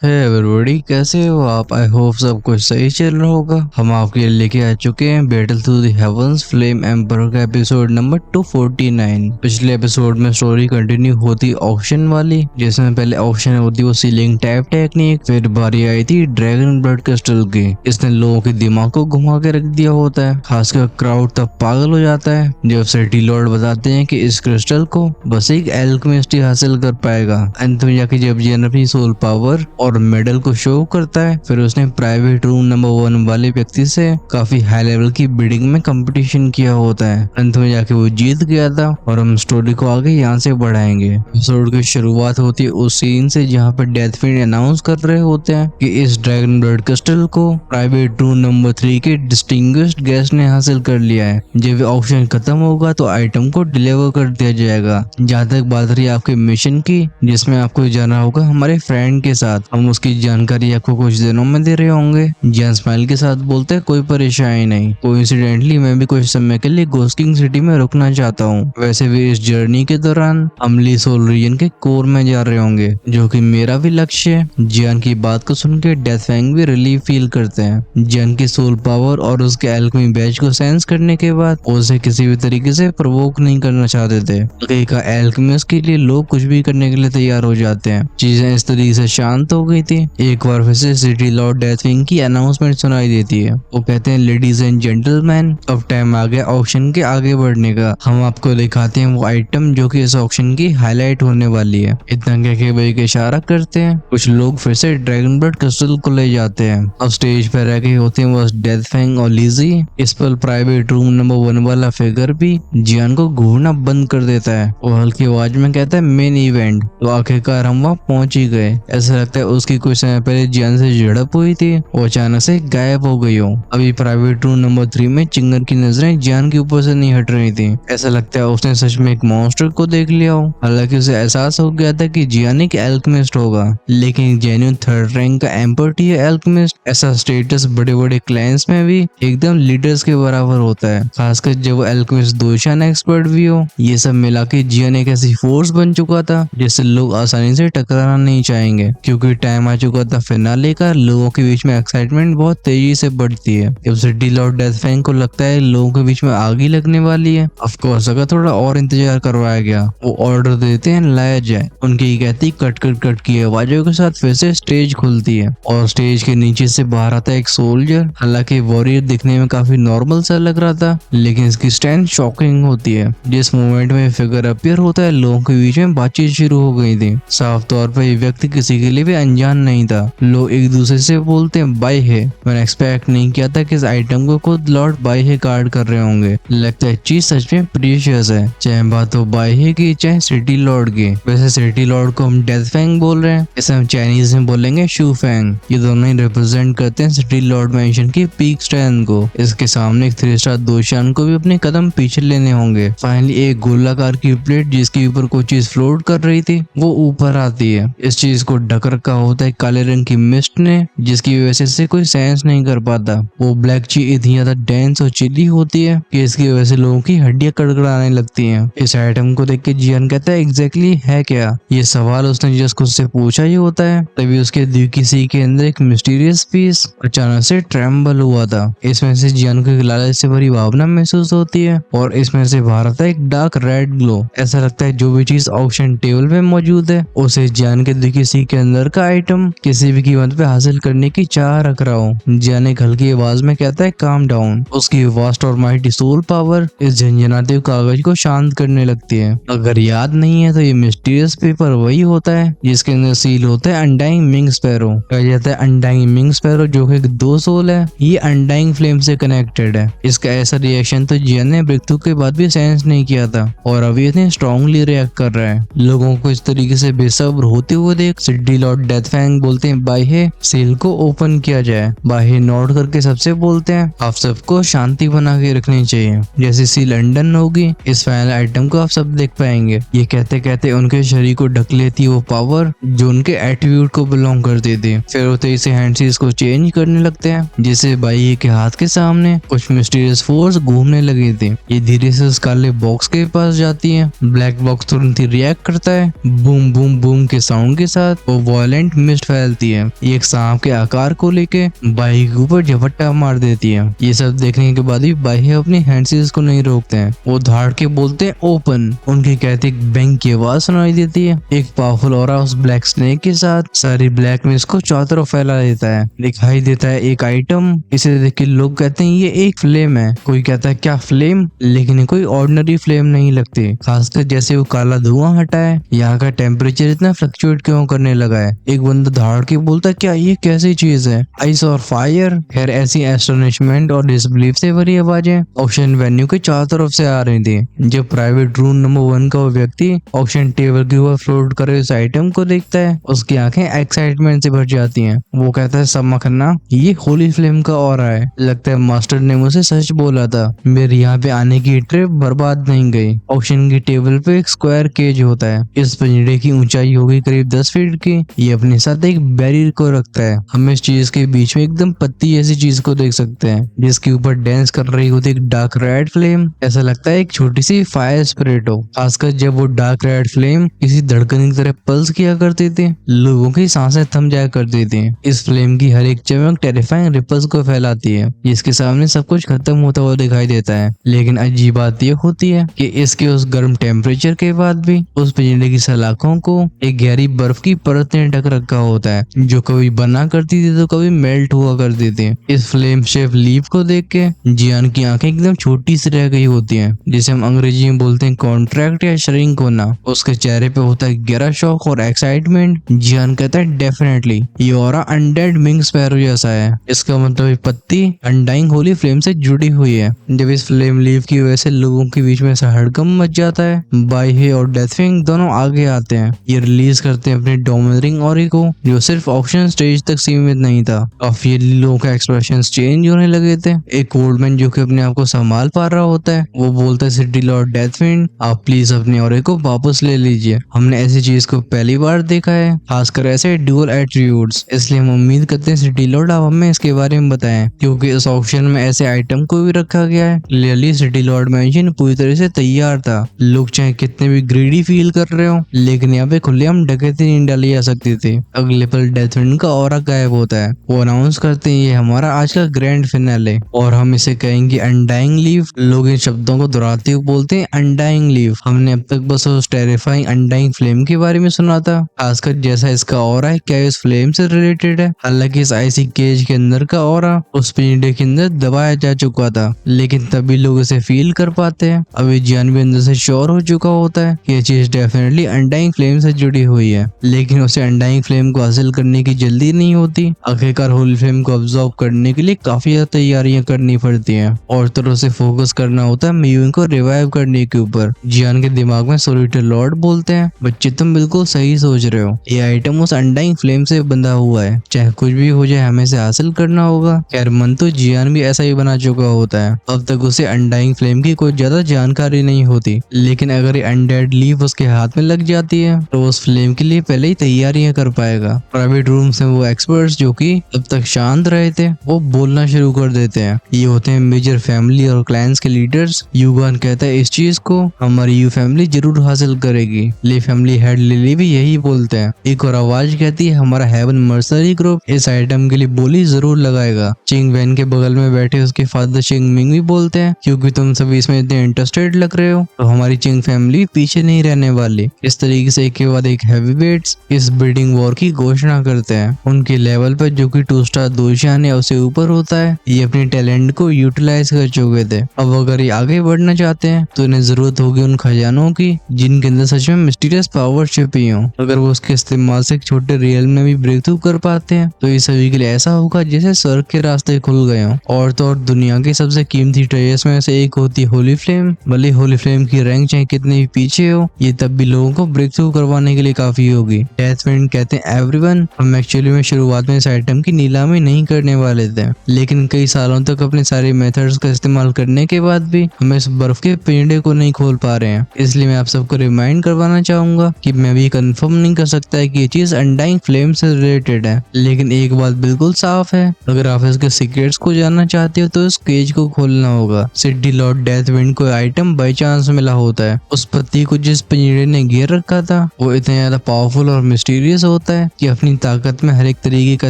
Hey everybody, कैसे हो आप? आई होप सब कुछ सही चल रहा होगा। हम आपके लिए लेके आ चुके हैं battle through the heavens flame emperor का एपिसोड नंबर 249। पिछले एपिसोड में स्टोरी कंटिन्यू होती ऑक्शन वाली, जिसमें पहले ऑक्शन होती वो सीलिंग टैप टेक्निक, फिर बारी आई थी ड्रैगन ब्लड क्रिस्टल की। इसने लोगों के दिमाग को घुमा के रख दिया होता है। खासकर क्राउड तब पागल हो जाता है जब सिटी लॉर्ड बताते हैं कि इस क्रिस्टल को बस एक एल्केमिस्ट ही हासिल कर पाएगा। अंत में जाके जब जियान अपनी सोल पावर और मेडल को शो करता है, फिर उसने प्राइवेट रूम नंबर 1 वाले व्यक्ति से काफी हाई लेवल की बिडिंग में कंपटीशन किया होता है। अंत में जाके वो जीत गया था और हम स्टोरी को आगे यहाँ से बढ़ाएंगे। एपिसोड की शुरुआत होती है उस सीन से जहाँ पर डेथ फिन अनाउंस कर रहे होते हैं कि इस ड्रैगन ब्लड क्रिस्टल को प्राइवेट रूम नंबर 3 के डिस्टिंग्विश्ड गेस्ट ने हासिल कर लिया है। जब ऑप्शन खत्म होगा तो आइटम को डिलीवर कर दिया जाएगा। जहाँ तक बात रही आपके मिशन की, जिसमें आपको जाना होगा हमारे फ्रेंड के साथ, हम उसकी जानकारी आपको कुछ दिनों में दे रहे होंगे। जियान स्माइल के साथ बोलते हैं कोई परेशानी नहीं, कोइंसिडेंटली मैं भी कुछ समय के लिए गोस्किंग सिटी में रुकना चाहता हूँ। वैसे भी इस जर्नी के दौरान हम ली सोल रीजन के कोर में जा रहे होंगे, जो कि मेरा भी लक्ष्य है। जियान की बात को सुन के डेथ फैंग भी रिलीफ फील करते हैं। जियान की सोल पावर और उसके एल्केमी बैच को सेंस करने के बाद उसे किसी भी तरीके से प्रोवोक नहीं करना चाहते थे। का एल्केमिस्ट के लिए लोग कुछ भी करने के लिए तैयार हो जाते हैं। चीजें इस तरीके से शांत हो गई थी। एक बार फिर से सिटी लॉर्ड डेथविंग की अनाउंसमेंट सुनाई देती है। वो कहते हैं लेडीज एंड जेंटलमैन, अब टाइम आ गया ऑक्शन के आगे बढ़ने का। हम आपको दिखाते हैं वो आइटम जो कि इस ऑक्शन की हाईलाइट होने वाली है। इतना कह के भाई के इशारा करते हैं। कुछ लोग फिर से ड्रैगन ब्लड क्रिस्टल को ले जाते हैं। अब स्टेज पर रह गए होते हैं बस डेथफैंग और लिजी। इस पर प्राइवेट रूम नंबर 1 वाला फिगर भी जियान को घूरना बंद कर देता है। वो हल्की आवाज में कहता है मेन इवेंट। तो आखिरकार हम वहाँ पहुंच ही गए। ऐसा लगता है उसकी कुछ समय पहले जियान से झड़प हुई थी, वो अचानक से गायब हो गई हो। अभी प्राइवेट रूम नंबर 3 में चिंगर की नजरें जियान के ऊपर से नहीं हट रही थी। ऐसा लगता है उसने सच में एक मॉन्स्टर को देख लिया हो। हालांकि उसे एहसास हो गया था कि जियान एक एल्केमिस्ट होगा, लेकिन जेन्युइन 3rd रैंक का एम्पर टियर एल्केमिस्ट, ऐसा स्टेटस बड़े बड़े क्लैंस में भी एकदम लीडर्स के बराबर होता है। खासकर जब वो एल्केमिस्ट दोशान एक्सपर्ट भी हो। ये सब मिला के जियान एक ऐसी फोर्स बन चुका था जिससे लोग आसानी से टकराना नहीं चाहेंगे, क्योंकि टाइम आ चुका था फिनाले का। लोगों के बीच में एक्साइटमेंट बहुत तेजी से बढ़ती है। जब सिटी लॉर्ड डेथफैंग को लगता है लोगों के बीच में आग ही लगने वाली है। ऑफ कोर्स अगर थोड़ा और इंतजार करवाया गया, वो ऑर्डर देते हैं लाया जाए। उनकी कहती कट कट कट की आवाजों के साथ फिर से स्टेज खुलती है और स्टेज के नीचे से बाहर आता है एक सोल्जर। हालांकि वॉरियर दिखने में काफी नॉर्मल सा लग रहा था, लेकिन इसकी स्ट्रेंथ शॉकिंग होती है। जिस मोमेंट में फिगर अपीयर होता है, लोगों के बीच में बातचीत शुरू हो गई थी। साफ तौर पर ये व्यक्ति किसी के लिए भी अनजान नहीं था। लोग एक दूसरे से बोलते हैं बाय है। मैंने एक्सपेक्ट नहीं किया था कि इस आइटम को खुद लॉर्ड बाय है गार्ड कर रहे होंगे। लगता है चीज सच में प्रीशियस है, चाहे बात हो बाय है की चाहे सिटी लॉर्ड की। वैसे सिटी लॉर्ड को हम डेथ फैंग बोल रहे हैं, इसे हम चाइनीज में बोलेंगे शू फैंग। ये दोनों ही रिप्रेजेंट करते हैं सिटी लॉर्ड मेंशन की पीक स्ट्रेंथ को। इसके सामने एक 3 स्टार दोशान को भी अपने कदम पीछे लेने होंगे। फाइनली एक गोलाकार की प्लेट जिसके ऊपर कोई चीज फ्लोट कर रही थी, वो ऊपर आती है। इस चीज को ढक रखा होता है काले रंग की मिस्ट ने, जिसकी वजह से कोई सेंस नहीं कर पाता। वो ब्लैक चीज इतनी ज्यादा डेंस और चिली होती है कि इसकी वजह से लोगों की हड्डियां कड़कड़ाने लगती हैं। इस आइटम को देख के जियान कहता है एग्जैक्टली है क्या? ये सवाल उसने जस्ट खुद से पूछा ही होता है, तभी उसके दिल की सी के अंदर एक मिस्टीरियस पीस अचानक से ट्रेम्बल हुआ था। इसमें से जियान को एक लालच से भरी भावना महसूस होती है और इसमें से बाहर आता है एक डार्क रेड ग्लो। ऐसा लगता है जो भी चीज ऑक्शन टेबल में मौजूद है उसे जियान के दिल की सी के अंदर का आइटम किसी भी कीमत पे हासिल करने की चाह रख रहा हो। जियान एक हल्की आवाज में कहता है काम डाउन। उसकी वास्ट और माइटी सोल पावर इस झंझनाते कागज को शांत करने लगती है। अगर याद नहीं है तो ये मिस्टीरियस पेपर वही होता है जिसके अंदर सील होता है अनडाइंग मिंग स्पैरो। कहा जाता है अनडाइंग मिंग स्पैरो जो कि 2 सोल है, ये अनडाइंग फ्लेम से कनेक्टेड है। इसका ऐसा रिएक्शन तो जियान ने ब्रेक थ्रू के बाद भी सेंस नहीं किया था और अभी इतने स्ट्रांगली रिएक्ट कर रहा है। लोगों को इस तरीके से बेसब्र होते हुए देख सिटी लॉर्ड डेथफैंग बोलते हैं बाह्य सील को ओपन किया जाए। बाह्य नोट करके सबसे बोलते हैं आप सबको शांति बना के रखनी चाहिए। जैसे सील लंडन होगी इस फाइनल आइटम को आप सब देख पाएंगे। ये कहते कहते उनके शरीर को ढक लेती वो पावर जो उनके एट्रीब्यूट को बिलोंग करती थी। फिर वो तेजी से हैंड सीज को चेंज करने लगते हैं, जिससे बाह्य के हाथ के सामने कुछ मिस्टीरियस फोर्स घूमने लगी थी। ये धीरे से उस काले बॉक्स के पास जाती है। ब्लैक बॉक्स तुरंत ही रिएक्ट करता है बूम बूम बूम के साउंड के साथ। वो वायलेंट फेंट मिस्ट फैलती है। ये एक सांप के आकार को लेके बाई के ऊपर झपट्टा मार देती है। ये सब देखने के बाद भी बाई अपनी हैंडसीज को नहीं रोकते हैं। वो धाड़ के बोलते हैं ओपन। उनके कहते एक बैंक की आवाज सुनाई देती है। एक पावरफुल ऑरा उस ब्लैक स्नेक के साथ सारी ब्लैक मिस्ट को चारों तरफ फैला देता है। दिखाई देता है एक आइटम। इसे देख के लोग कहते हैं ये एक फ्लेम है। कोई कहता है क्या फ्लेम, लेकिन ये कोई ऑर्डिनरी फ्लेम नहीं लगती। खासकर जैसे वो काला धुआं हटा है, यहाँ का टेम्परेचर इतना फ्लक्चुएट क्यों करने लगा है। एक बंदा धाड़ के बोलता है क्या ये कैसी चीज है, आइस और फायर। खैर ऐसी एस्टोनिशमेंट और डिसबिलीफ से भरी आवाजें ऑक्शन वेन्यू के चारों तरफ से आ रही थी। जब प्राइवेट रूम नंबर 1 का वो व्यक्ति ऑक्शन टेबल के ऊपर फ्लोट कर रहे उस आइटम को देखता है, उसकी आंखें एक्साइटमेंट से भर जाती हैं। वो कहता है समखन्ना ये होली फ्लेम का ऑरा है। लगता है मास्टर ने मुझे सच बोला था। मेरे यहाँ पे आने की ट्रिप बर्बाद नहीं गई। ऑक्शन की टेबल पे एक स्क्वायर केज होता है। इस पिंजरे की ऊंचाई होगी करीब 10 फीट की। ये अपने साथ एक बैरियर को रखता है। हम इस चीज के बीच में एकदम पत्ती ऐसी चीज को देख सकते हैं जिसके ऊपर डांस कर रही होती एक डार्क रेड फ्लेम। ऐसा लगता है एक छोटी सी फायर स्पिरिट हो। खासकर जब वो डार्क रेड फ्लेम किसी धड़कन की तरह पल्स किया करती थी, लोगों की सांसें थम जाया करती थी। इस फ्लेम की हर एक चमक टेरिफाइंग रिपल्स को फैलाती है, जिसके सामने सब कुछ खत्म होता हुआ दिखाई देता है। लेकिन अजीब बात ये होती है कि इसके उस गर्म टेम्परेचर के बाद भी उस पिंजरे की सलाखों को एक गहरी बर्फ की परत ने ढक रखा होता है, जो कभी बना करती थी तो कभी मेल्ट हुआ करती थी। इस फ्लेम शेप लीफ को देख के जियान की आंखें एकदम छोटी सी रह गई होती हैं, जिसे हम अंग्रेजी में बोलते हैं कॉन्ट्रैक्ट या श्रिंक होना। उसके चेहरे पे होता है गहरा शौक और एक्साइटमेंट। जियान कहता है डेफिनेटली ये ऑरा अनडेड मिंग स्पैरो जैसा है। इसका मतलब ये पत्ती अनडाइंग होली फ्लेम से जुड़ी हुई है। जब इस फ्लेम लीफ की वजह से लोगों के बीच में ऐसा हड़कंप मच जाता है, बाइहे और डेथविंग दोनों आगे आते हैं। ये रिलीज करते हैं अपने डोमिनेटिंग ऑरा को, जो सिर्फ ऑक्शन स्टेज तक सीमित नहीं था। काफी लोगों का एक्सप्रेशन चेंज होने लगे थे। एक ओल्डमैन जो कि अपने आप को संभाल पा रहा होता है, वो बोलता है सिटी लॉर्ड डेथविंड आप प्लीज अपने ऑरा को वापस ले लीजिए। हमने ऐसी चीज को पहली बार देखा है, खासकर ऐसे ड्यूअल एट्रीब्यूट्स। इसलिए हम उम्मीद करते हैं सिटी लॉर्ड आप हमें इसके बारे में बताएं, क्योंकि इस ऑक्शन में ऐसे आइटम को भी रखा गया है। क्लियरली सिटी लॉर्ड मैंशन पूरी तरह से तैयार था। लोग चाहे कितने भी ग्रीडी फील कर रहे हो, लेकिन यहाँ पे खुलेआम डकैती नहीं डाली जा सकती थी। अगले पल डेथविंड का ऑरा गायब होता है। वो अनाउंस करते हैं ये हमारा आज का ग्रैंड फिनाले और हम इसे कहेंगे अनडाइंग लीव। लोग इन शब्दों को दोहराते हुए बोलते हैं अनडाइंग लीव। हमने अब तक बस उस टेरिफाइंग अनडाइंग फ्लेम के बारे में सुना था, खासकर जैसा इसका ऑरा है क्या इस फ्लेम से रिलेटेड है। हालांकि इस आईसी केज के अंदर का ऑरा उस पिंजरे के अंदर दबाया जा चुका था, लेकिन तभी लोग इसे फील कर पाते हैं। अभी जियान भी अंदर से श्योर हो चुका होता है कि ये चीज डेफिनेटली अनडाइंग फ्लेम से जुड़ी हुई है, लेकिन उसे अनडाइंग फ्लेम को हासिल करने की जल्दी नहीं होती। आखिरकार होली फ्लेम को ऑब्जॉर्व करने के लिए काफी ज्यादा तैयारियां करनी पड़ती हैं और तरह से फोकस करना होता है मियुइन को रिवाइव करने के ऊपर। जियान के दिमाग में सोलिटर लॉर्ड बोलते हैं बच्चे तुम बिल्कुल सही सोच रहे हो, ये आइटम उस अनडाइंग फ्लेम से बंधा हुआ है, चाहे कुछ भी हो जाए हमें इसे हासिल करना होगा। खैर मन तो जियान भी ऐसा ही बना चुका होता है। अब तक उसे अनडाइंग फ्लेम की कोई ज्यादा जानकारी नहीं होती, लेकिन अगर ये अनडेड लीफ उसके हाथ में लग जाती है तो उस फ्लेम के लिए पहले ही तैयारियां कर पाएगा। प्राइवेट रूम से वो एक्सपर्ट्स जो कि अब तक शांत रहे थे, वो बोलना शुरू कर देते हैं। ये होते हैं मेजर फैमिली और क्लैंस के लीडर्स। युगान कहता है इस चीज को हमारी यू फैमिली जरूर हासिल करेगी। ली फैमिली हेड लिली भी यही बोलते हैं। एक और आवाज कहती है हमारा हेवन मर्सरी ग्रुप इस आइटम के लिए बोली जरूर लगाएगा। चिंग वैन के बगल में बैठे उसके फादर चिंग मिंग भी बोलते हैं क्योंकि तुम सभी इसमें इतने इंटरेस्टेड लग रहे हो तो हमारी चिंग फैमिली पीछे नहीं रहने वाली। इस तरीके से एक के बाद एक हैवी वेट्स इस बिल्डिंग वॉर की घोषणा करते हैं। उनके लेवल पर जो कि 2 स्टार दोशियान या उससे ऊपर होता है, ये अपने टैलेंट को यूटिलाइज कर चुके थे। अब अगर ये आगे बढ़ना चाहते हैं तो इन्हें जरूरत होगी उन खजानों की जिनके अंदर सच में मिस्टीरियस पावर छिपी हो। अगर वो उसके इस्तेमाल से एक छोटे रियल में भी ब्रेक थ्रू कर पाते हैं तो ये सभी के लिए ऐसा होगा जैसे स्वर्ग के रास्ते खुल गए हों। और तो और दुनिया की सबसे कीमती ट्रेजर्स में से एक होती है होली फ्लेम। भले होली फ्लेम की रैंक चाहे कितनी भी पीछे हो, ये तब भी लोगों को ब्रेक थ्रू करवाने के लिए काफी होगी। डेथविंड कहते हैं एवरीवन हम एक्चुअली में शुरुआत में इस आइटम की नीलामी नहीं करने वाले थे, लेकिन कई सालों तक अपने सारे मेथड्स का इस्तेमाल करने के बाद भी हम इस बर्फ के पिंजरे को नहीं खोल पा रहे हैं। इसलिए मैं आप सबको रिमाइंड करवाना चाहूंगा कि मैं भी कंफर्म नहीं कर सकता है कि ये चीज अनडाइंग फ्लेम से रिलेटेड है, लेकिन एक बात बिल्कुल साफ है, अगर आप इसके सीक्रेट्स को जानना चाहते हो तो इस केज को खोलना होगा। सिटी लॉर्ड डेथविंड को आइटम बाई चांस मिला होता है। उस पत्ती को जिस पिंजरे ने घेर रखा था वो इतना ज्यादा पावरफुल और मिस्टीरियस होता है कि अपनी ताकत में हर एक तरीके का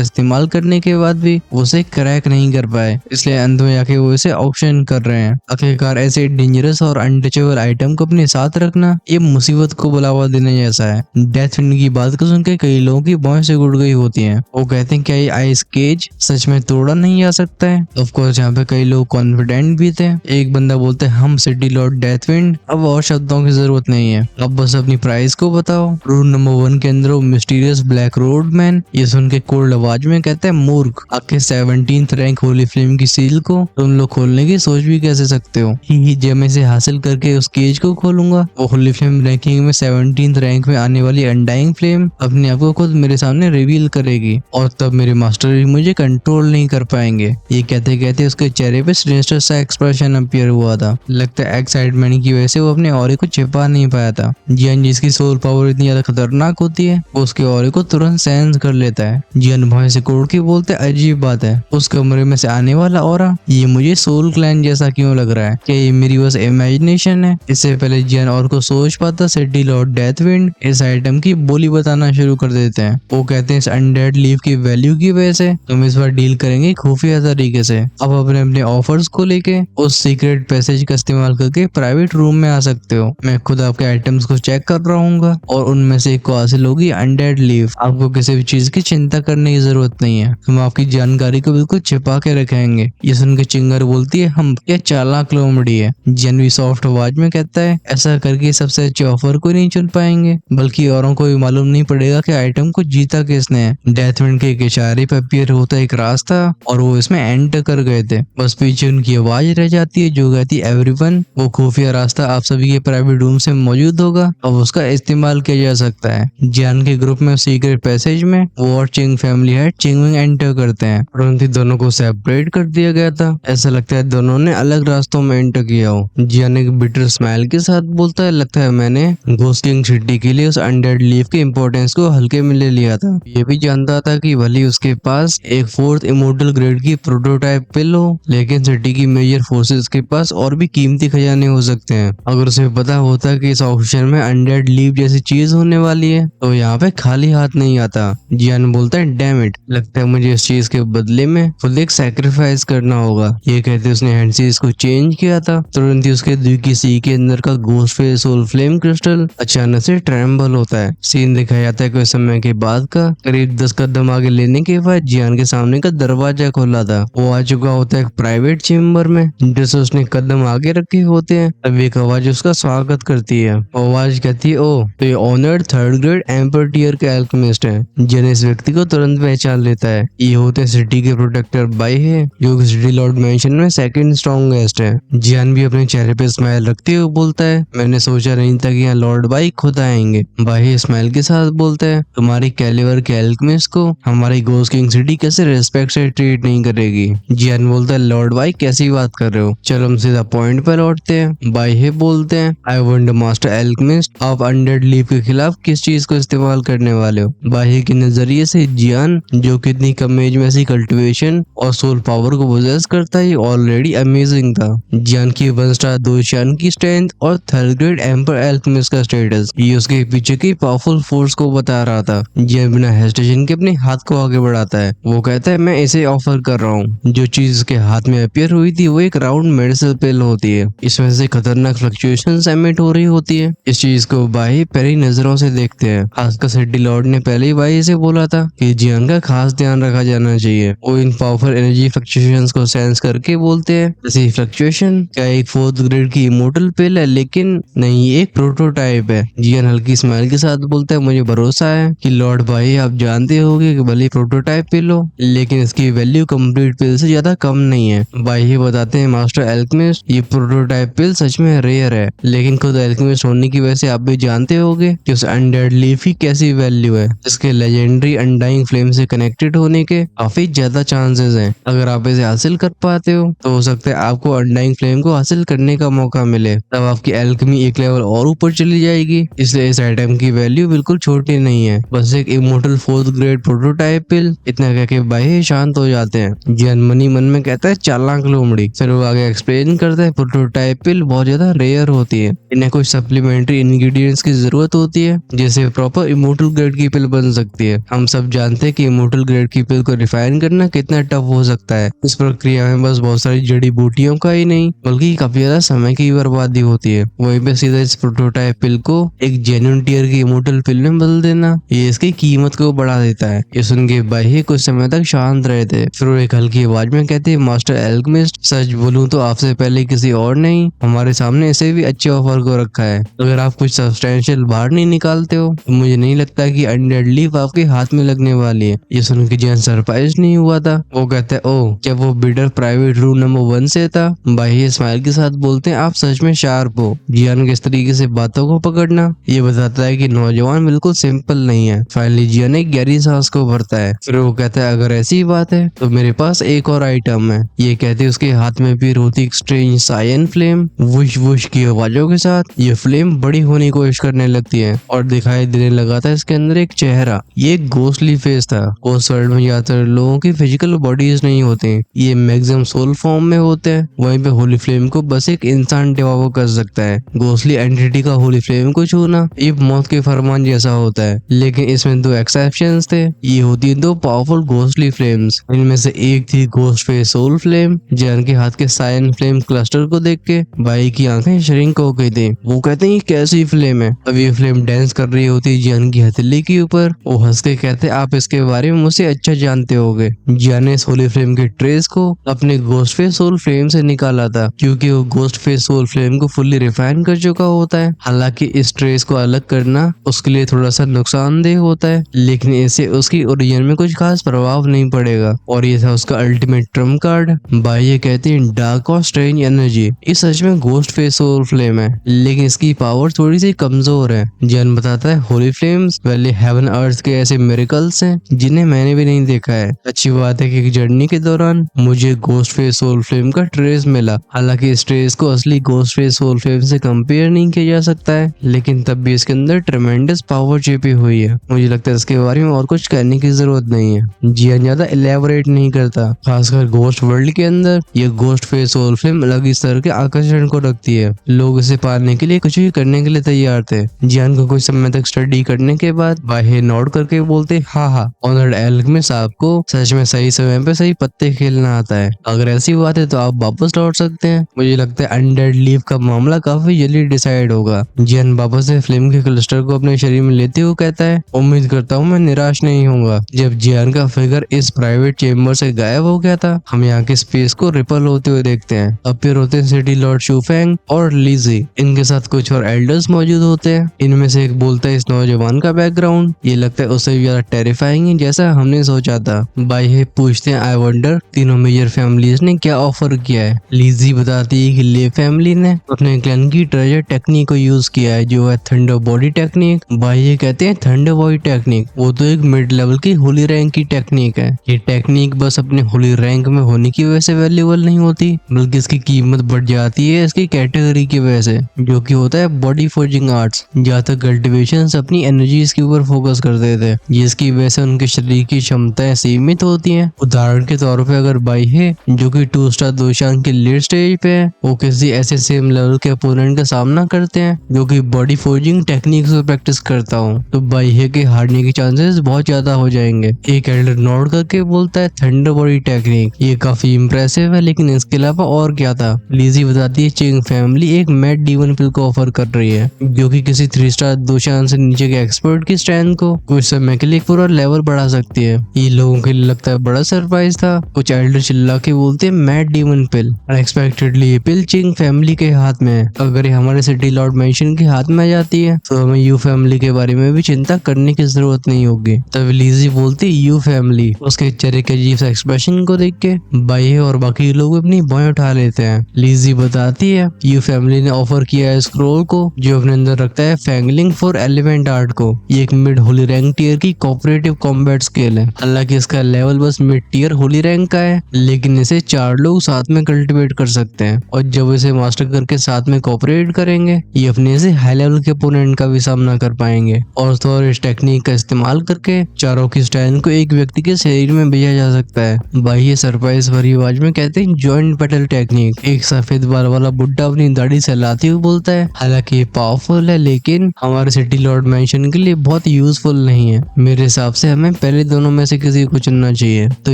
इस्तेमाल करने के बाद भी वो उसे क्रैक नहीं कर पाए, इसलिए अंत में जाके वो इसे ऑप्शन कर रहे हैं। आखिरकार ऐसे डेंजरस और अनटचेबल आइटम को अपने साथ रखना ये मुसीबत को बुलावा देने जैसा है। डेथ विंड की बात को सुनकर कई लोगों की भौं से उड़ गई होती है। वो कहते हैं क्या ये आइस केज सच में तोड़ा नहीं जा सकता है? ऑफ कोर्स यहाँ पे कई लोग कॉन्फिडेंट भी थे। एक बंदा बोलते हैं हम सिटी लॉर्ड डेथ विंड, अब और शब्दों की जरूरत नहीं है, अब बस अपनी प्राइस को बताओ। रूम नंबर 1 के अंदर वो मिस्टीरियस ब्लैक रोड मैन ये सुन के कोल्ड आवाज में कहता है मूर्ख, आपके 17th रैंक होली फ्लेम की सील को तुम लोग खोलने की सोच भी कैसे सकते हो? ही जब मैं इसे हासिल करके उस केज को खोलूंगा वो होली फ्लेम रैंकिंग में 17th रैंक में आने वाली अनडाइंग फ्लेम अपने आप को खुद मेरे सामने रिवील करेगी और तब मेरे मास्टर भी मुझे कंट्रोल नहीं कर पाएंगे। ये कहते कहते उसके चेहरे पे सिनिस्टर सा एक्सप्रेशन अपीयर हुआ था। लगता है एक्साइटमेंट की वजह से वो अपने ऑरे को छिपा नहीं पाया था। जियान जिसकी सोल पावर इतनी ज्यादा खतरनाक होती है वो उसके ऑरे को तुरंत सेंस कर लेता है। जियान भाई से कोड के बोलते अजीब बात है, उस कमरे में से आने वाला ऑरा ये मुझे सोल क्लैन जैसा क्यों लग रहा है? क्या ये मेरी बस इमेजिनेशन है? इससे पहले जियान और को सोच पाता सिटी लॉर्ड डेथ विंड इस आइटम की बोली बताना शुरू कर देते हैं। वो कहते हैं इस अनडेड लीफ की वैल्यू की वजह से तुम इस बार डील करेंगे खुफिया तरीके से। अब अपने अपने ऑफर्स को लेके उस सीक्रेट पैसेज का इस्तेमाल करके प्राइवेट रूम में आ सकते हो। मैं खुद आपके आइटम्स को चेक कर रहा हूँ और उनमें से एक को हासिल होगी अनडेड लीफ। आपको किसी भी चीज की चिंता करने की जरूरत नहीं है, हम आपकी जानकारी को बिल्कुल छिपा के रखेंगे। ये सुन के चिंगर बोलती है हम क्या चालाक लोमड़ी है। जनवी सॉफ्ट आवाज में कहता है ऐसा करके सबसे अच्छे ऑफर को नहीं चुन पाएंगे, बल्कि औरों को भी मालूम नहीं पड़ेगा कि आइटम को जीता किसने है। डेथ विंड के एक इशारे पर अपीयर होता एक रास्ता और वो इसमें एंटर कर गए थे। बस पीछे उनकी आवाज रह जाती है जो कहती है एवरीवन, वो खुफिया रास्ता आप सभी के प्राइवेट रूम से मौजूद होगा और उसका इस्तेमाल किया जा सकता है। जियान के ग्रुप में सीक्रेट पैसेज में वो और चिंग फैमिली हेड चिंगविंग एंटर करते हैं और उन दोनों को सेपरेट कर दिया गया था। ऐसा लगता है दोनों ने अलग रास्तों में एंटर किया हो। जियान एक बिटर स्माइल के साथ बोलता है लगता है मैंने घोस्ट किंग सिटी के लिए उस अनडेड लीफ के इम्पोर्टेंस को हल्के में ले लिया था। ये भी जानता था कि भले उसके पास एक 4th इमोर्टल ग्रेड की प्रोटोटाइप पिल हो, लेकिन सिटी की मेजर फोर्सेस के पास और भी कीमती खजाने हो सकते हैं। अगर उसे पता होता कि इस ऑप्शन में अनडेड लीफ जैसी चीज होने वाली है तो यहाँ पे खाली हाथ नहीं आता। जियान बोलता है डैम इट, लगता है मुझे इस चीज के बदले में खुद एक सैक्रिफाइस करना होगा। ये कहते उसने हैंडसीज को चेंज किया था। तुरंत ही उसके द्विकी सी के अंदर का ghost face soul flame crystal अचानक से ट्रेम्बल होता है। सीन दिखाया जाता है कुछ समय के बाद का। करीब 10 कदम आगे लेने के बाद जियान के सामने का दरवाजा खोला था। वो आ चुका होता है एक प्राइवेट चेम्बर में। जैसे उसने कदम आगे रखे होते हैं तब एक आवाज उसका स्वागत करती है। आवाज कहती है ओ तो ये honoured 3rd grade emperor tier के एल्केमिस्ट है। जिन इस व्यक्ति को तुरंत पहचान लेता है। ये होते सिटी के प्रोटेक्टर बाई है जो सिटी लॉर्ड मेंशन में 2nd स्ट्रॉन्गेस्ट है। जियान भी अपने चेहरे पे स्माइल रखते हुए बोलता है मैंने सोचा नहीं था कि यहाँ लॉर्ड बाई खुद आएंगे। बाई स्माइल के साथ बोलता है तुम्हारी कैलिबर के एल्केमिस्ट को हमारी घोस्ट किंग सिटी कैसे रिस्पेक्ट से ट्रीट नहीं करेगी। जियान बोलता है लॉर्ड बाई कैसी बात कर रहे हो, चलो हम सीधा पॉइंट पर लौटते हैं। बाई बोलते हैं आई वांट मास्टर एल्केमिस्ट, आप अनडेड लीफ के खिलाफ किस चीज को इस्तेमाल करने वाले हो? बाई के नजरिए से जियान जो कितनी कम एज में ऐसी कल्टिवेशन और सोल पावर को पोजेस करता है ऑलरेडी अमेजिंग था। जियान की 1 स्टार 2 शान की स्ट्रेंथ और 3rd ग्रेड एम्पर एल्केमिस्ट का स्टेटस ये उसके पीछे की पावरफुल फोर्स को बता रहा था। जियान बिना हेजिटेशन के अपने हाथ को आगे बढ़ाता है। वो कहता है मैं इसे ऑफर कर रहा हूँ। जो चीज उसके हाथ में अपीयर हुई थी वो एक राउंड मेडिसिन पिल होती है। इसमें से खतरनाक फ्लक्चुएशंस एमिट हो रही होती है। इस चीज को बाई पहली नजरों से देखते हैं। खासकर सिटी लॉर्ड ने पहले ही बाई से बोला था कि जियान का खास ध्यान रखा जाना चाहिए। वो इन पावरफुल एनर्जी फ्लक्चुएशंस को सेंस करके बोलते हैं जैसे फ्लक्चुएशन क्या एक 4th ग्रेड की इमोर्टल पिल है, लेकिन नहीं ये एक प्रोटोटाइप है। जियान हल्की स्माइल के साथ बोलता है मुझे भरोसा है कि लॉर्ड बाई आप जानते होगे कि भले प्रोटोटाइप पिल हो लेकिन इसकी वैल्यू कंप्लीट पिल से ज्यादा कम नहीं है। बाई बताते हैं मास्टर एल्केमिस्ट ये प्रोटोटाइप पिल सच में रेयर है, लेकिन खुद एल्केमिस्ट होने की वजह से आप भी जानते होगे कि उस अनडेड लीफ की कैसी वैल्यू है। इसके लेजेंडरी अनडाइंग फ्लेम से कनेक्टेड होने के काफी ज्यादा चांसेस हैं। अगर आप इसे हासिल कर पाते हो तो हो सकता है आपको अनडाइंग फ्लेम को हासिल करने का मौका मिले, तब आपकी एल्केमी एक लेवल और ऊपर चली जाएगी। इसलिए इस आइटम की वैल्यू बिल्कुल छोटी नहीं है, बस एक इमोर्टल 4th ग्रेड प्रोटोटाइप पिल। इतना कह के बाई शांत हो जाते हैं। जियान मनी मन में कहता है चालाक लोमड़ी। फिर वो आगे एक्सप्लेन करता है प्रोटोटाइप पिल बहुत ज्यादा रेयर होती है, इन्हें कुछ सप्लीमेंट्री इंग्रेडिएंट्स की जरूरत होती है जैसे प्रॉपर इमोर्टल ग्रेड ग्रेड की पिल बन सकती है। हम सब जानते हैं कि इमोर्टल ग्रेड की पिल को रिफाइन करना कितना टफ हो सकता है। इस प्रक्रिया में बस बहुत सारी जड़ी बूटियों का ही नहीं बल्कि काफी ज्यादा समय की बर्बादी होती है। वहीं पे सीधा इस प्रोटोटाइप पिल को एक जेन्युइन टियर की इमोर्टल पिल में बदल देना ये इसकी कीमत को बढ़ा देता है। ये सुन के भाई कुछ समय तक शांत रहे थे, फिर वो एक हल्की आवाज में कहते, मास्टर एल्केमिस्ट, सच बोलूं तो आपसे पहले किसी और नहीं हमारे सामने इसे भी अच्छे ऑफर को रखा है। अगर आप कुछ सब्सटेंशियल बाहर नहीं निकालते हो तो मुझे नहीं लगता कि अनडेड लीफ आपके हाथ में लगने वाली है। ये सुन के जियान सरप्राइज नहीं हुआ था। वो कहते हैं, ओह क्या वो बिडर प्राइवेट रूम नंबर 1 से था? भाई स्माइल के साथ बोलते हैं, आप सच में शार्प हो। जियान किस तरीके से बातों को पकड़ना ये बताता है कि नौजवान बिल्कुल सिंपल नहीं है। फाइनली जियान एक गहरी सांस को भरता है, फिर वो कहता है, अगर ऐसी बात है तो मेरे पास एक और आइटम है। ये कहते उसके हाथ में भी रोती एक strange sign flame. Whoosh whoosh की आवाजों के साथ ये फ्लेम बड़ी होने की कोशिश करने लगती है और दिखाई देने लगा था इसके अंदर एक चेहरा। ये एक घोस्टली फेस था। घोस्ट वर्ल्ड में ज्यादातर लोगों की फिजिकल बॉडीज नहीं होती, ये मैक्सिमम सोल फॉर्म में होते हैं। वहीं पे होली फ्लेम को बस एक इंसान डिवाओ कर सकता है। घोस्टली एंटिटी का होली फ्लेम को छूना ये मौत के फरमान जैसा होता है। लेकिन इसमें 2 एक्सेप्शंस थे। ये होती है 2 पावरफुल घोस्टली फ्लेम्स। इनमें से एक थी घोस्ट फेस सोल फ्लेम। जैन के हाथ के साइन फ्लेम क्लस्टर को देख के भाई की आंखें श्रिंक हो गई थी। वो कहते हैं, ये कैसी फ्लेम है? अब ये फ्लेम डांस कर रही होती जैन की हथेली के ऊपर। वो हंस के कहते, आप इसके बारे में मुझसे अच्छा जानते होगे। जैन ने इस होली फ्लेम के ट्रेस को अपने घोस्ट फेस सोल फ्लेम से निकाला था, क्योंकि वो घोस्ट फेस सोल फ्लेम को फुल्ली रिफाइन कर चुका होता है। हालांकि इस ट्रेस को अलग करना उसके लिए थोड़ा सा नुकसानदेह होता है, लेकिन इससे उसकी ओरिजिन में कुछ खास प्रभाव नहीं पड़ेगा। और ये था उसका अल्टीमेट ट्रम्प कार्ड। भाई ये कहते हैं, डार्क और स्ट्रेंज एनर्जी। ये सच में घोस्ट फेस सोल फ्लेम है, लेकिन इसकी पावर थोड़ी सी कमजोर है। जैन बताता है, होली फ्लेम्स पहले हेवन अर्थ के ऐसे मिरेकल्स हैं जिन्हें मैंने भी नहीं देखा है। अच्छी बात है कि एक जर्नी के दौरान मुझे घोस्ट फेस सोल फ्लेम का ट्रेस मिला। हालांकि इस ट्रेस को असली घोस्ट फेस सोल फ्लेम से कंपेयर नहीं किया जा सकता है, लेकिन तब भी इसके अंदर ट्रेमेंडस पावर छिपी हुई है। मुझे लगता है इसके बारे में और कुछ कहने की जरूरत नहीं है। जियान ज्यादा इलेबोरेट नहीं करता। खासकर घोस्ट वर्ल्ड के अंदर ये घोस्ट फेस सोल फ्लेम अलग इस तरह के आकर्षण को रखती है। लोग इसे पाने के लिए कुछ भी करने के लिए तैयार थे। जियान को कुछ समय तक स्टडी करने के बाद बाहे नोट करके बोलते, हाँ ऑनर्ड एल्केमिस्ट आपको सच में सही समय पे सही पत्ते खेलना आता है। अगर ऐसी बात है तो आप वापस लौट सकते हैं। मुझे लगता है अनडेड लीफ का मामला काफी जल्दी डिसाइड होगा। जियान वापस से फ्लेम के क्लस्टर को अपने शरीर में लेते हुए कहता है, उम्मीद करता हूँ मैं निराश नहीं होऊंगा। जब जियान का फिगर इस प्राइवेट चेम्बर से गायब हो गया था, हम यहाँ के स्पेस को रिपल होते हुए देखते हैं। अब फिर होते हैं सिटी लॉर्ड शूफेंग और लीजी। इनके साथ कुछ और एल्डर्स मौजूद होते हैं। इनमें से एक बोलता है, इस नौजवान का बैकग्राउंड ये लगता है उससे भी ज्यादा टेरिफाइंग है जैसा हमने सोचा था। भाई पूछते हैं, आई वंडर तीनों मेजर फैमिलीज ने क्या ऑफर किया है? लीजी बताती है कि ले फैमिली ने अपने क्लैन की ट्रेजर टेक्निक को यूज किया है, जो है थंडर बॉडी टेक्निक। भाई ये कहते हैं थंडर बॉडी टेक्निक वो तो एक मिड लेवल की होली रैंक की टेक्निक है। ये टेक्निक बस अपने होली रैंक में होने की वजह से वैल्यूएबल नहीं होती, बल्कि इसकी कीमत बढ़ जाती है इसकी कैटेगरी की वजह से, जो कि होता है बॉडी फोर्जिंग आर्ट्स। जहाँ तक कल्टिवेशन अपनी एनर्जीज के ऊपर फोकस करते थे, जिसकी वजह से उनके शरीर की क्षमताएं सीमित होती हैं। उदाहरण के तौर पे अगर बाई है जो कि 2 स्टार दोशांग के लेट स्टेज पे है, वो किसी ऐसे सेम लेवल के अपोनेंट का सामना करते हैं जो कि बॉडी फोर्जिंग टेक्निक से प्रैक्टिस करता हूँ, तो बाई है के हारने के चांसेस बहुत ज्यादा हो जाएंगे। एक एल्डर नोट करके बोलता है, थंडर बॉडी टेक्निक ये काफी इम्प्रेसिव है, लेकिन इसके अलावा और क्या था? लीजी बताती है, चिंग फैमिली एक मैट डीवन पिल को ऑफर कर रही है, जो कि किसी 3 स्टार दोशान से नीचे के एक्सपर्ट की स्ट्रेंथ को कुछ समय के लिए पूरा लेवल बढ़ा सकती है। ये लोगों के लिए लगता है बड़ा सरप्राइज था। कुछ एल्डर चिल्ला के बोलते हैं, मैट डीवन पिल। अनएक्सपेक्टेडली ये पिल चिंग फैमिली के हाथ में है। अगर ये हमारे सिटी लॉर्ड मेंशन के हाथ में आ जाती है तो हमें यू फैमिली के बारे में भी चिंता करने की जरूरत नहीं होगी। तब लीजी बोलती, यू फैमिली। उसके चेहरे के अजीब सा एक्सप्रेशन को देख के बाई और बाकी लोग अपनी बाएं उठा लेते हैं। लीजी बताती है, यू फैमिली ने ऑफर किया है स्क्रोल को, जो अपने अंदर रखता है फैंगलिंग फॉर एलिमेंट आर्ट को। ये एक मिड होली रैंक टियर की कोऑपरेटिव कॉम्बैट स्केल है। हालांकि इसका लेवल बस मिड टियर होली रैंक का है, लेकिन इसे 4 लोग साथ में कल्टिवेट कर सकते हैं, और जब इसे मास्टर करके साथ में कोऑपरेट करेंगे ये अपने से हाई लेवल के ओपोनेंट का भी सामना कर पाएंगे। और तो और इस टेक्निक का इस्तेमाल करके चारों की स्ट्रेंथ को एक व्यक्ति के शरीर में भेजा जा सकता है। भाई ये सरप्राइज भरी आवाज में कहते हैं, जॉइंट बैटल टेक्निक। एक सफेद बाल वाला बुड्ढा अपनी दाढ़ी सहलाते हुए बोलता है, हालांकि ये पावरफुल है लेकिन हमारे सिटी लॉर्ड मेंशन के लिए बहुत बहुत यूजफुल नहीं है। मेरे हिसाब से हमें पहले दोनों में से किसी को चुनना चाहिए। तो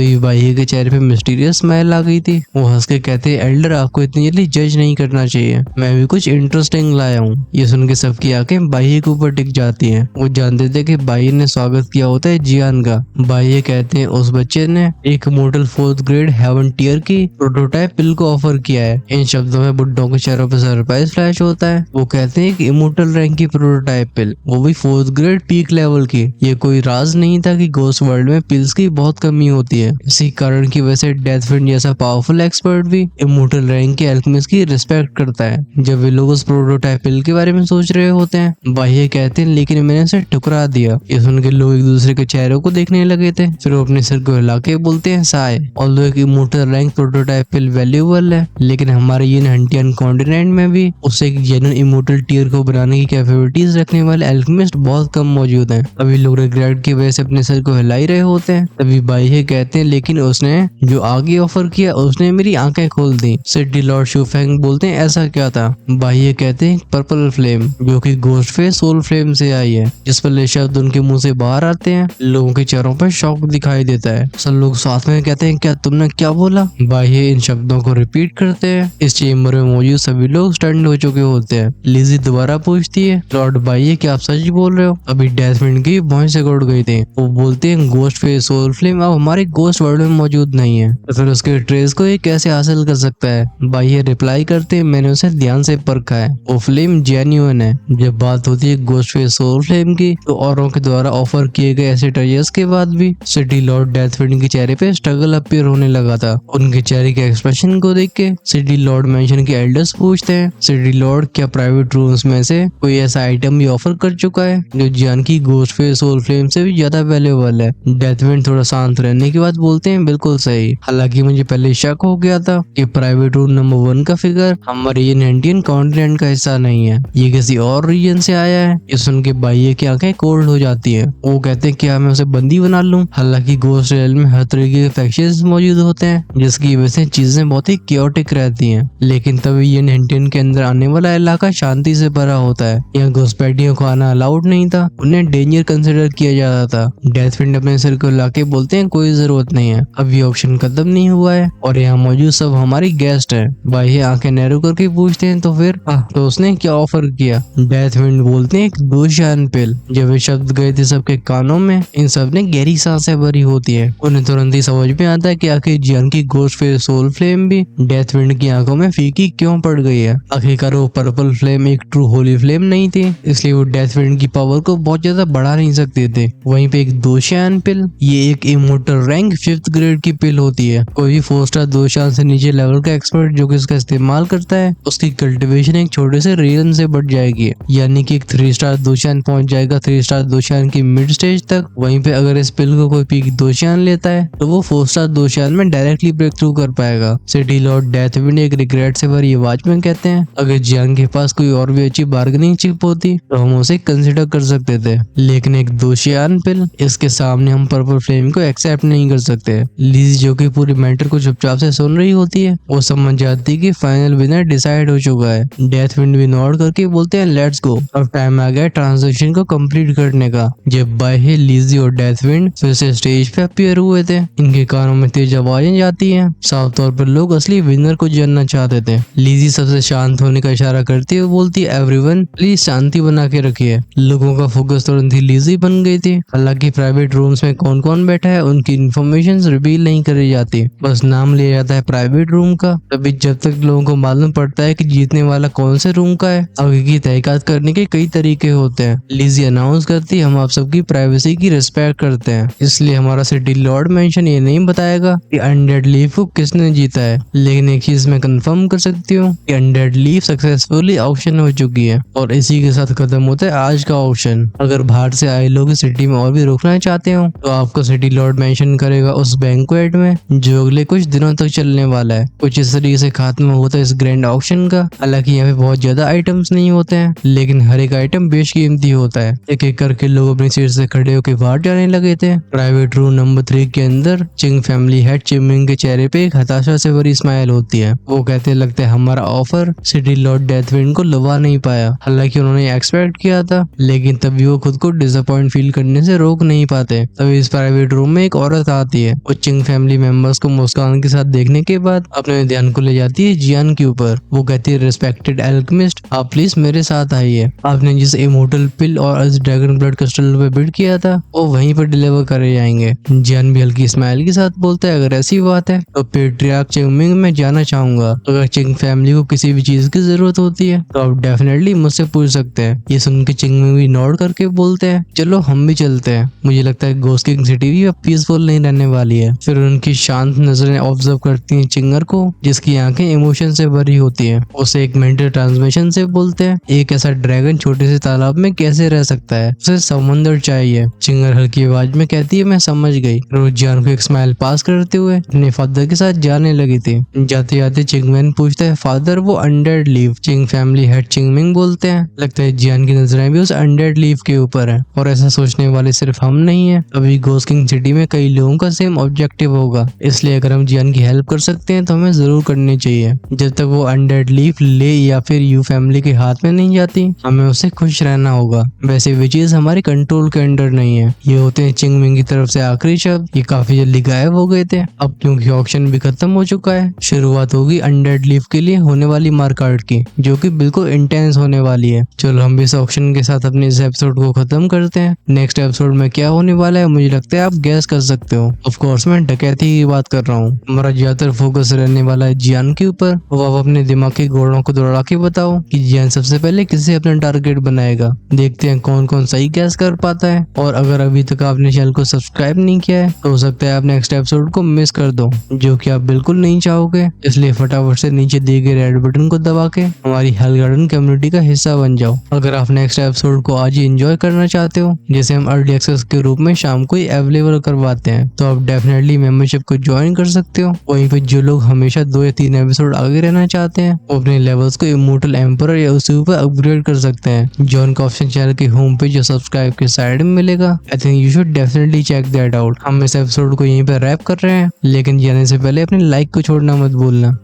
ये बाह्य के चेहरे पे मिस्टीरियस स्माइल आ गई थी। वो हंस के कहते एल्डर आपको इतनी जल्दी जज नहीं करना चाहिए, मैं भी कुछ इंटरेस्टिंग लाया हूँ। ये सुन के सबकी आंखें बाह्य के ऊपर टिक जाती हैं। वो जानते थे कि बाह्य ने स्वागत किया होता है जियान का। बाह्य कहते हैं उस बच्चे ने एक mortal 4th grade heaven tier की प्रोटोटाइप पिल को ऑफर किया है। इन शब्दों में बुड्ढों के चेहरों पर सरप्राइज फ्लैश होता है। वो कहते हैं कि इमोर्टल रैंक की प्रोटोटाइप पिल, वो भी 4th ग्रेड पीक लेवल की। ये कोई राज नहीं था कि घोस्ट वर्ल्ड में पिल्स की बहुत कमी होती है। इसी कारण की वजह से डेथविंड जैसा पावरफुल एक्सपर्ट भी इमोर्टल रैंक के एल्केमिस्ट की रिस्पेक्ट करता है। जब वे लोग उस प्रोटोटाइप पिल के बारे में सोच रहे होते हैं, बाह्य कहते हैं लेकिन मैंने उसे ठुकरा दिया। ये सुन के लोग एक दूसरे के चेहरों को देखने लगे थे। फिर वो अपने सिर को हिला के बोलते हैं साय, ऑल्दो एक इमोर्टल रैंक प्रोटोटाइप पिल वैल्यूएबल है, लेकिन हमारे ये हंटियन कॉन्टिनेंट में भी उससे एक जेन्युइन इमोर्टल टियर को बनाने की कैपेबिलिटीज रखने वाले एल्केमिस्ट बहुत कम मौजूद हैं। अभी लोग रिग्रेट की वजह से अपने सर को हिला ही रहे होते हैं। तभी बाह्य कहते हैं लेकिन उसने जो आगे ऑफर किया उसने मेरी आंखें खोल दी। सिटी लॉर्ड शूफेंग बोलते हैं ऐसा क्या था? बाह्य कहते हैं पर्पल फ्लेम, जो कि घोस्ट फेस सोल फ्लेम से आई है। जिस पर ये शब्द उनके मुंह से बाहर आते हैं, लोगों के चेहरों पर शॉक दिखाई देता है। सब लोग साथ में कहते हैं क्या तुमने क्या बोला? बाह्य इन शब्दों को रिपीट करते हैं। इस चेम्बर में मौजूद सभी लोग स्टंट हो चुके होते हैं। लिजी दोबारा पूछती है लॉर्ड बाह्य क्या आप सच बोल रहे हो? अभी डेथविंड की भौंस से उड़ गई थी। वो बोलते हैं घोस्ट फेस सोल फ्लेम अब हमारे घोस्ट वर्ल्ड में मौजूद नहीं है, तो फिर उसके ट्रेस को ये कैसे हासिल कर सकता है? बाह्य रिप्लाई करते हैं मैंने उसे ध्यान से परखा है, वो फ्लेम जेन्युइन है। जब बात होती है घोस्ट फेस सोल फ्लेम की, तो औरों के द्वारा ऑफर किए गए ऐसे ट्रेजर्स के बाद भी सिटी लॉर्ड डेथविंड के चेहरे पे स्ट्रगल अपीयर होने लगा था। उनके चेहरे के एक्सप्रेशन को देख के सिटी लॉर्ड मेंशन के एल्डर्स पूछते हैं सिटी लॉर्ड क्या प्राइवेट रूम्स में से कोई ऐसा आइटम भी ऑफर कर चुका है जो जियान की घोस्ट फेस सोल फ्लेम से भी ज्यादा वैल्यूएबल है? डेथविंड थोड़ा शांत रहने के बाद बोलते हैं बिल्कुल सही, हालांकि मुझे पहले शक हो गया था कि प्राइवेट रूम नंबर 1 का फिगर हमारे इंडियन कॉन्टिनेंट का हिस्सा नहीं है, ये किसी और रीजन से आया है। ये सुन के बाह्य की आंखें कोल्ड हो जाती है। वो कहते हैं क्या मैं उसे बंदी बना लूं? हालांकि घोस्ट रियल में हर तरीके के फैक्शंस मौजूद होते हैं, जिसकी वजह से चीजें बहुत ही क्योटिक रहती हैं। लेकिन तभी ये इंडियन के अंदर आने वाला इलाका शांति से भरा होता है। यहाँ घुसपैठियों को आना अलाउड नहीं था, उन्हें डेंजर कंसिडर किया जाता था। डेथविंड अपने सिर को लाके बोलते हैं कोई जरूरत नहीं है, अभी ऑप्शन खत्म नहीं हुआ है और यहाँ मौजूद सब हमारी गेस्ट है। बाह्य आंखें नैरो करके पूछते हैं तो फिर तो उसने क्या ऑफर किया? डेथविंड बोलते हैं एक दोशान पिल। जब ये शब्द गए थे सबके कानों में, इन सब ने गहरी सांसें भरी होती है। उन्हें तुरंत ही समझ में आता है कि आखिर जियान की घोस्ट फेस सोल फ्लेम भी डेथविंड की आंखों में फीकी क्यों पड़ गई है। आखिरकार वो पर्पल फ्लेम एक ट्रू होली फ्लेम नहीं थी, इसलिए वो डेथविंड की पावर को बहुत ज्यादा बढ़ा नहीं सकते थे। वहीं पे एक दोशान पिल, ये एक इमोर्टल रैंक 5th ग्रेड की पिल होती है। कोई भी 4 स्टार दोशान से नीचे लेवल का एक्सपर्ट जो कि इसका इस्तेमाल करता है, उसकी कल्टीवेशन एक छोटे से रीजन से बढ़ जाएगी, यानी कि एक 3 स्टार दोशान पहुंच जाएगा 3 स्टार दोशान की मिड स्टेज तक। वहीं पे अगर इस पिल को कोई पीक दोशान लेता है तो वो 4 स्टार दोशान में डायरेक्टली ब्रेक थ्रू कर पाएगा। सिटी लॉर्ड डेथविंड एक रिग्रेट से भरी आवाज में कहते हैं अगर जियांग के पास कोई और भी अच्छी बार्गेनिंग चिप होती तो हम उसे कंसिडर कर सकते थे, लेकिन एक दोशान पिल, इसके सामने हम पर्पल फ्लेम को एक्सेप्ट नहीं कर सकते। लिजी जो कि पूरी मैटर को चुपचाप से सुन रही होती है, वो समझ जाती है कि फाइनल विनर डिसाइड हो चुका है। डेथविंड भी नॉड करके बोलते हैं लेट्स गो, अब टाइम आ गया ट्रांजेक्शन को कंप्लीट करने का। जब बाह्य, लिजी और डेथविंड फिर से स्टेज पे अपीयर हुए थे, इनके कानों में तेज आवाजें जाती हैं। साफ तौर पर लोग असली विनर को जानना चाहते थे। लिजी सबसे शांत होने का इशारा करती हुए बोलती है एवरीवन प्लीज शांति बना के रखिए। लोगों का फोकस तुरंत ही लिजी बन गई थी। हालांकि प्राइवेट रूम्स में कौन कौन बैठा है उनकी इन्फॉर्मेशन रिवील नहीं करी जाती, बस नाम लिया जाता है प्राइवेट रूम का। तभी जब तक लोगों को मालूम पड़ता है कि जीतने वाला कौन से रूम का है, आगे की तहकीकात करने के कई तरीके होते हैं। लिजी अनाउंस करती है हम आप सबकी प्राइवेसी की रिस्पेक्ट करते हैं, इसलिए हमारा सिटी लॉर्ड मेंशन ये नहीं बताएगा कि अनडेड लीफ को किसने जीता है, लेकिन एक चीज मैं कंफर्म कर सकती हूँ कि अनडेड लीफ सक्सेसफुली ऑक्शन हो चुकी है। और इसी के साथ खत्म होता है आज का ऑक्शन। अगर बाहर से आए लोग सिटी में और भी रुकना चाहते हो तो आपको सिटी लॉर्ड मेंशन करेगा उस बैंक्वेट में जो अगले कुछ दिनों तक चलने वाला है। कुछ इस तरीके से खात्मा होता है इस ग्रैंड ऑक्शन का। हालांकि यहाँ पे बहुत ज्यादा आइटम्स नहीं होते हैं, लेकिन हर एक आइटम बेशकीमती होता है। एक एक करके लोग अपनी सीट से खड़े होकर बाहर जाने लगे थे। प्राइवेट रूम नंबर 3 के अंदर चिंग फैमिली हेड चिमिंग के चेहरे पे एक हताशा से भरी स्माइल होती है। वो कहते लगता है हमारा ऑफर सिटी लॉर्ड डेथविंड को लुभा नहीं पाया। हालांकि उन्होंने एक्सपेक्ट किया था, लेकिन तभी वो वो खुद को डिसअपॉइंट फील करने से रोक नहीं पाते। तभी इस प्राइवेट रूम में एक औरत आती है और चिंग फैमिली मेंबर्स को मुस्कान के साथ देखने के बाद अपने ध्यान को ले जाती है जियान के ऊपर। वो कहती है, रिस्पेक्टेड एल्केमिस्ट, आप प्लीज मेरे साथ आइए। आपने जिस इमोर्टल पिल और ड्रैगन ब्लड क्रिस्टल पे बिल्ड किया था वो वहीं पर डिलीवर करे जाएंगे। जियान भी हल्की स्माइल के साथ बोलता है, अगर ऐसी बात है तो पेट्रियार्क चिंगमिंग में जाना चाहूंगा। अगर चिंग फैमिली को किसी भी चीज की जरूरत होती है तो आप डेफिनेटली मुझसे पूछ सकते हैं। ये सुन के चिंगमिंग भी नॉड करके बोलते हैं, चलो हम भी चलते हैं। मुझे लगता है घोस्ट किंग सिटी भी अब पीसफुल नहीं रहने वाली है। फिर उनकी शांत नजरें ऑब्जर्व करती हैं चिंगर को, जिसकी आंखें इमोशन से भरी होती है। उसे एक मेंटल ट्रांसमिशन से बोलते हैं, एक ऐसा ड्रैगन छोटे से तालाब में कैसे रह सकता है, उसे समंदर चाहिए। चिंगर हल्की आवाज में कहती है, मैं समझ गई। रोज जियान को एक स्माइल पास करते हुए अपने फादर के साथ जाने लगी थी। जाते जाते चिंगमैन पूछता है, फादर वो अनडेड लीफ? चिंग फैमिली हेड चिंगमिंग बोलते हैं, लगता है जियान की नजरें भी उस अनडेड लीफ के ऊपर है और ऐसा सोचने वाले सिर्फ हम नहीं है। अभी घोस्ट किंग सिटी में कई लोगों का सेम ऑब्जेक्टिव होगा, इसलिए अगर हम जियान की हेल्प कर सकते हैं तो हमें जरूर करनी चाहिए। जब तक वो अनडेड लीफ ले या फिर यू फैमिली के हाथ में नहीं जाती हमें उससे खुश रहना होगा। वैसे भी चीज हमारे कंट्रोल के अंडर नहीं है। ये होते हैं चिंगमिंग की तरफ से आखिरी शब्द। ये काफी जल्दी गायब हो गए थे अब, क्योंकि ऑक्शन भी खत्म हो चुका है। शुरुआत होगी अनडेड लीफ के लिए होने वाली मार्कआउट की, जो कि बिल्कुल इंटेंस होने वाली है। चलो हम इस ऑक्शन के साथ अपने इस एपिसोड को खत्म करते हैं। नेक्स्ट एपिसोड में क्या होने वाला है मुझे लगता है आप गैस कर सकते हो। ऑफ कोर्स मैं डकैती की बात कर रहा हूँ। हमारा ज्यादातर फोकस रहने वाला है जियान के ऊपर। वो आप अपने दिमाग के घोड़ों को दौड़ा के बताओ कि जियान सबसे पहले किसे अपना टारगेट बनाएगा। देखते हैं कौन कौन सही गैस कर पाता है। और अगर अभी तक आपने चैनल को सब्सक्राइब नहीं किया है तो हो सकता है आप नेक्स्ट एपिसोड को मिस कर दो, जो कि आप बिल्कुल नहीं चाहोगे। इसलिए फटाफट से नीचे दिए गए रेड बटन को दबा के हमारी हेल गार्डन कम्युनिटी का हिस्सा बन जाओ। अगर आप नेक्स्ट एपिसोड को आज ही एंजॉय करना चाहते हो, जैसे हम अर्ली एक्सेस के रूप में शाम को ही अवेलेबल करवाते हैं, तो आप डेफिनेटली मेंबरशिप को ज्वाइन कर सकते हो। वहीं पे जो लोग हमेशा 2 या 3 एपिसोड आगे रहना चाहते हैं वो अपने लेवल्स को इमोर्टल एम्परर या उससे ऊपर अपग्रेड कर सकते हैं। जॉइन का ऑप्शन चैनल के होम पेज या सब्सक्राइब के साइड में मिलेगा। I think you should definitely check that out. हम इस एपिसोड को यहीं पर रैप कर रहे हैं, लेकिन जाने से पहले अपने लाइक को छोड़ना मत भूलना।